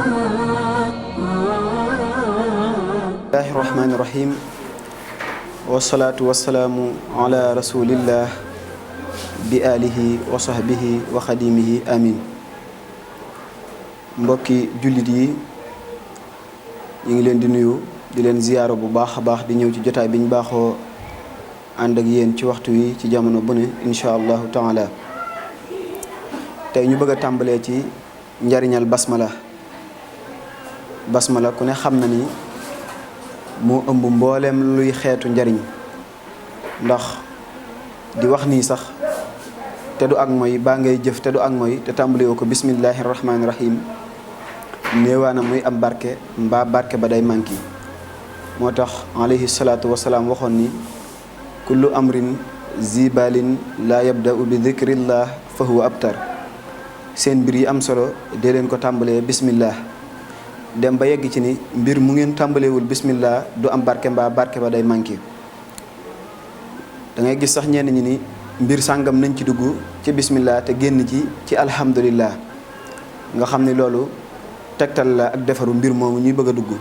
bismillahi rahmaani rahim wasalaatu wasalaamu ala rasulillah bi alihi wa sahbihi wa xadimihi amin. mbokki jullit yi ñu ngi leen di nuyu di leen ziyaaro bu baax a baax di ñëw ci jotaay bi ñu baaxoo ànd ak yéen ci waxtu wi ci jamono bu ne incha allahu taala. tey ñu bëgg a tàmbalee ci njariñal basmala ku ne xam na ni moo ëmb mbooleem luy xeetu njariñ ndax di wax nii sax te du ak mooy baa ngay jëf te du ak mooy te tàmbale woo ko bismillahi rahmaani rahim néewaana muy am barke mbaa barke ba day manki. moo tax alayhi salaatu wasalaam waxoon ni kullu amrin zibalin laa yabda'u bi dhikrillah fa huwa abtar. seen mbir yi am solo dee leen ko tàmbalee bismillah dem ba yegg ci ni mbir mu ngeen tàmbalewul bismillah du am barke mbaa barke ba day manqué. da ngay gis sax ñenn ñi ni mbir sàngam nañ ci dugg ci bismillah te génn ci alhamdulillah nga xam ni loolu tegtal la ak defaru mbir moomu ñuy bëgg a dugg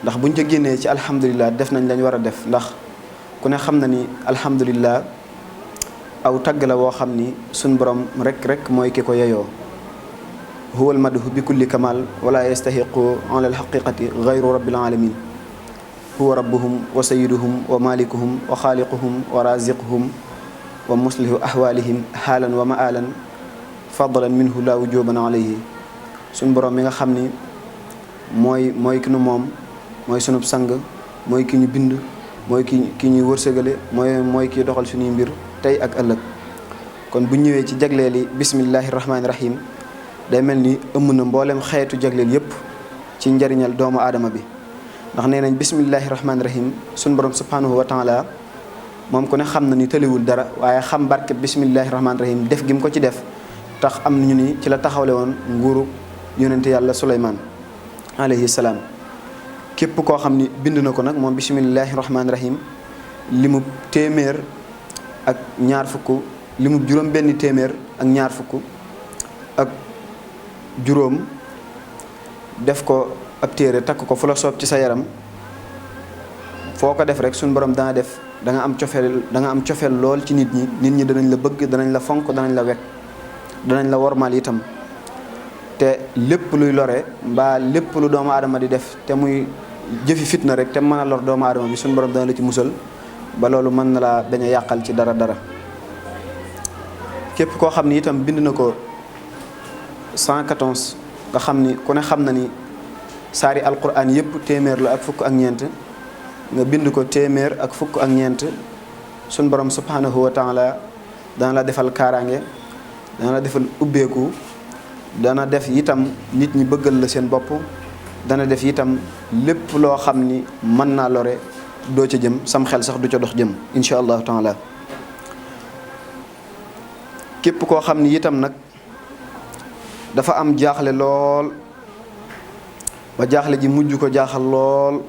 ndax buñ ca génnee ci alhamdulillah def nañ lañ war a def ndax ku ne xam na ni alhamdulillah aw tagg la woo xam ni suñ borom rek mooy ki ko yeyoo. huwa almadhu bi kulli kamal wala yastahiqu ala alhaqiqati gayru rabbil alamin. huwa rabbuhum wa sayyiduhum wa malikuhum wa xaaliquhum wa raziquhum wa muslihu ahwalihim xaalan wa maalan fadlan minhu la wujuban alayhi. suñ borom mi nga xam ni mooy ki nu moom mooy sunub sang mooy ki ñu bind mooy ki ñuy wërsëgale mooy ki doxal suñuy mbir tey ak ëllëg. kon bu ñëwee ci jagleeli bismillahi rahmaani rahim day mel ni ëmm na mboolem xeetu jagleel yépp ci njariñal doomu aadama bi ndax nee nañ bismillahi rahmaani rahim suñ borom subhanahu wa taala moom ku ne xam na ni tëliwul dara waaye xam barke bismillahi rahmaani rahim def gi mu ko ci def tax am nañu ni ci la taxawle woon nguuru yonente yàlla Suleymaan alayhi salaam. képp koo xam ni bind na ko nag moom bismillahi rahmaani rahim limub téeméer ak ñaar fukk limub juróom benn téeméer ak ñaar fukk ak juróom def ko ab téere takk ko fu la soob ci sa yaram foo ko def rek suñ borom dana def da nga am cofeel lool ci nit ñi danañ la bëgg danañ la fonk danañ la wekk danañ la wormaal itam. te lépp luy lore mbaa lépp lu doomu aadama di def te muy jëfi fitna rek te mën a lor doomu aadama bi suñ borom dana la ci musal ba loolu mën na laa bañ a yàqal ci dara. képp koo xam ni itam bind na ko 114 nga xam ni ku ne xam na ni saari alquran yëpp téeméer la ak fukk ak ñeent nga bind ko téeméer ak fukk ak ñeent suñ borom subhanahu wa taala dana la defal kaaraange dana la defal ubbeeku dana def itam nit ñi bëggal la seen bopp dana def itam lépp loo xam ni mën naa lore doo ca jëm sam xel sax du ca dox jëm incha allahu taala. képp koo xam ni itam nag dafa am jaaxle lool ba jaaxle ji mujj ko jaaxal lool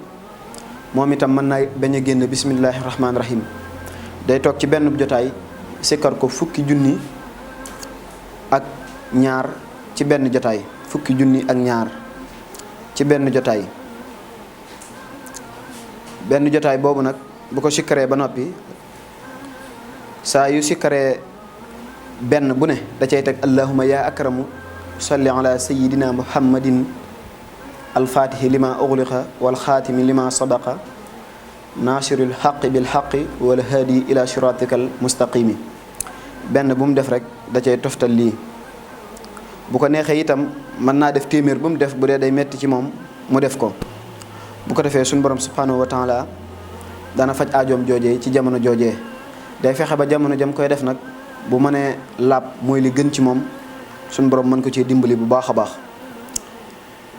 moom itam mën naa bañ a génn bismillahi rahmaani rahim day toog ci benn jotaay sikkar ko fukki junni ak ñaar ci benn jotaay fukki junni ak ñaar ci benn jotaay boobu nag bu ko sikkaree ba noppi saa yu sikkaree benn bu ne da cay teg allahumma ya akramu salli ala sayidina muhammadin alfaatihi lima ughliqa wal xaatimi lima sadaqa naasiril xaqi bil xaqi wal haadi ila siratikal mustaqimi. benn bu mu def rek da cay toftal lii. bu ko neexee itam mën naa def téeméer bu mu def bu dee day metti ci moom mu def ko. bu ko defee suñu borom subhanahu wa taala dana faj aajoom joojee ci jamono joojee day fexe ba jamono jam koy def nag bu mënee laab mooy li gën ci moom suñu borom mën ko ci dimbali bu baax a baax.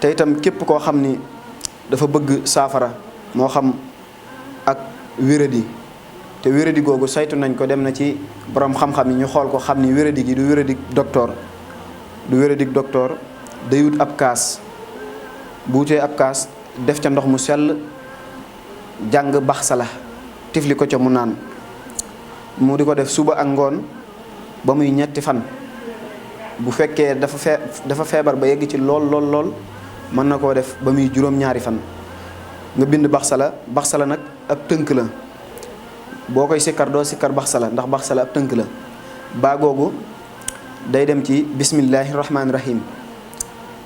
te itam képp koo xam ni dafa bëgg saafara moo xam ak wéradi te wéradi googu saytu nañ ko dem na ci borom xam-xam yi ñu xool ko xam ni wéradi gi du wéradi docteur day wut ab kaas bu wutee ab kaas def ca ndox mu sell jàng baxsala tifli ko ca mu naan mu di ko def suba ak ngoon ba muy ñetti fan bu fekkee dafa feebar ba yegg ci lool mën na koo def ba muy juróom-ñaari fan nga bind baxsala nag ab tënk la boo koy sikkar doo sikkar baxsala ndax baxsala ab tënk la baa googu day dem ci bismillahi rahmaani rahim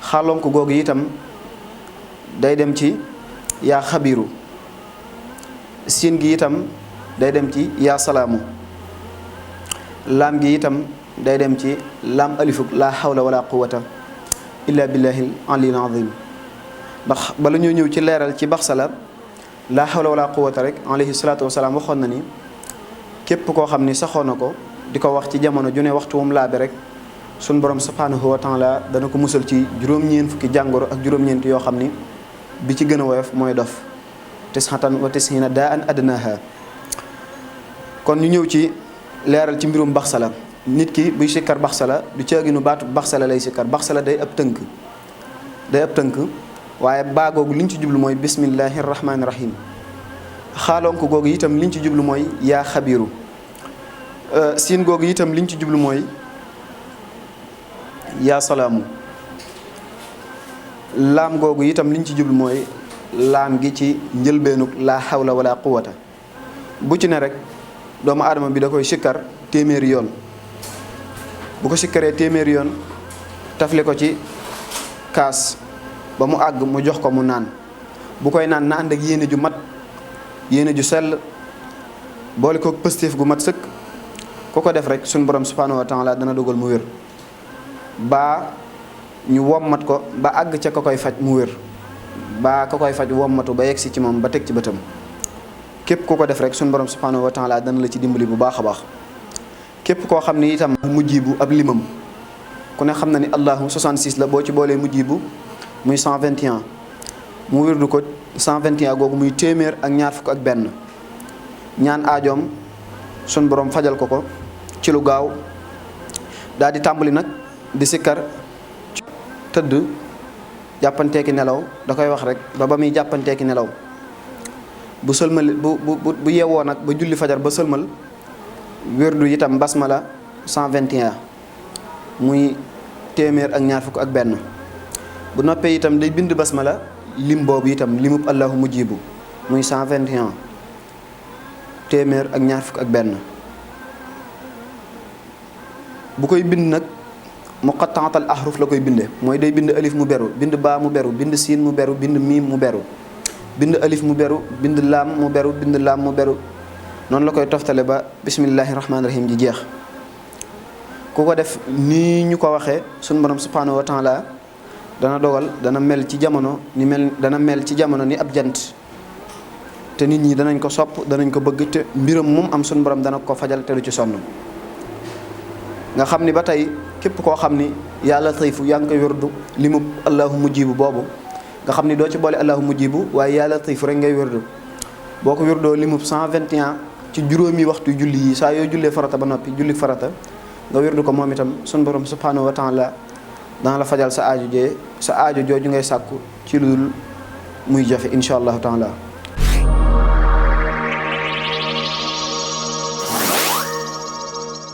xaalonk googu itam day dem ci yaa xabiru siin gi itam day dem ci yaa salaamu laam gi itam day dem ci laam alifuk laa hawla wala quwata illa billahi aliyil azim ndax bala ñoo ñëw ci leeral ci baxsala laa hawla wala quwata rek alayhi salaatu wasalaam waxoon na ni képp koo xam ni saxoo na ko di ko wax ci jamono ju ne waxtu wum laabe rek sun borom subhanahu wa taala dana ko musal ci juróom-ñeent fukki jàngoro ak juróom-ñeent yoo xam ni bi ci gën a woyof mooy dof tis'atan wa tis'ina daa an adnaha kon ñu ñëw ci leeral ci mbirum baxsala nit ki buy sikkar baxsala du caaginu baatu baxsala lay sikkar baxsala day ab tënk waaye baa googu liñ ci jublu mooy bismillahi rahmaani rahim xaalonk googu itam liñ ci jublu mooy yaa xabiru siin googu itam liñ ci jublu mooy yaa salaamu laam googu itam liñ ci jublu mooy laam gi ci njëlbeenuk laa hawla wala quwata bu ci ne rek doomu aadama bi da koy sikkar téeméeri yoon bu ko sikkaree téeméeri yoon tafli ko ci kaas ba mu àgg mu jox ko mu naan bu koy naan na ànd ak yéene ju mat yéene ju sell boole ko pëstéef gu mat sëkk ku ko def rek suñu borom subhanahu wa taala dana dogal mu wér baa ñu wommat ko ba àgg ca ka koy faj mu wér baa ka koy faj wommatu ba yegsi ci moom ba teg ci bëtam képp ku ko def rek suñu borom subhanahu wa taala dana la ci dimbali bu baax a baax képp koo xam ne itam mujjibu ab limam ku ne xam na ni allahu 66 la boo ci boolee mujjibu muy 121 mu wirdu ko 121 googu muy téeméer ak ñaar fukk ak benn ñaan aajoom sun borom fajal ko ci lu gaaw daal di tàmbali nag di sikkar tëdd jàppanteeki nelaw da koy wax rek ba muy jàppanteeki nelaw bu sëlmal bu yeewoo nag ba julli fajar ba sëlmal wirdu itam basmala 121 muy téeméer ak ñaar fukk ak benn bu noppee itam day bind basmala lim boobu itam limub allahu mujibu muy 121 téeméer ak ñaar fukk ak benn bu koy bind nag muqattaatal ahruf la koy binde mooy day bind alif mu beru bind baa mu beru bind siin mu beru bind miim mu beru bind alif mu beru bind laam mu beru bind laam mu beru noonu la koy toftale ba bismillahi rahmaani rahim ji jeex ku ko def nii ñu ko waxee sunu borom subhanahu wa taala dana dogal dana mel ci jamono ni ab jant te nit ñi danañ ko sopp danañ ko bëgg te mbiram moom am sunu borom dana ko fajal te du ci sonn nga xam ni ba tey képp koo xam ni yàlla tayfu yaa ngi koy wérdu li mu allahu mujibu boobu nga xam ni doo ci boole allahu mujibu waaye yàlla tayfu rek ngay wérdu boo ko wérdoo li mu 121 ci juróomi waxtu julli yi saa yoo jullee farata ba noppi julli farata nga wérdu ko moom itam sunu borom subhanahu wa taala dana la fajal sa aajo jooju ngay sàkku ci lu muy jafe incha allahu taala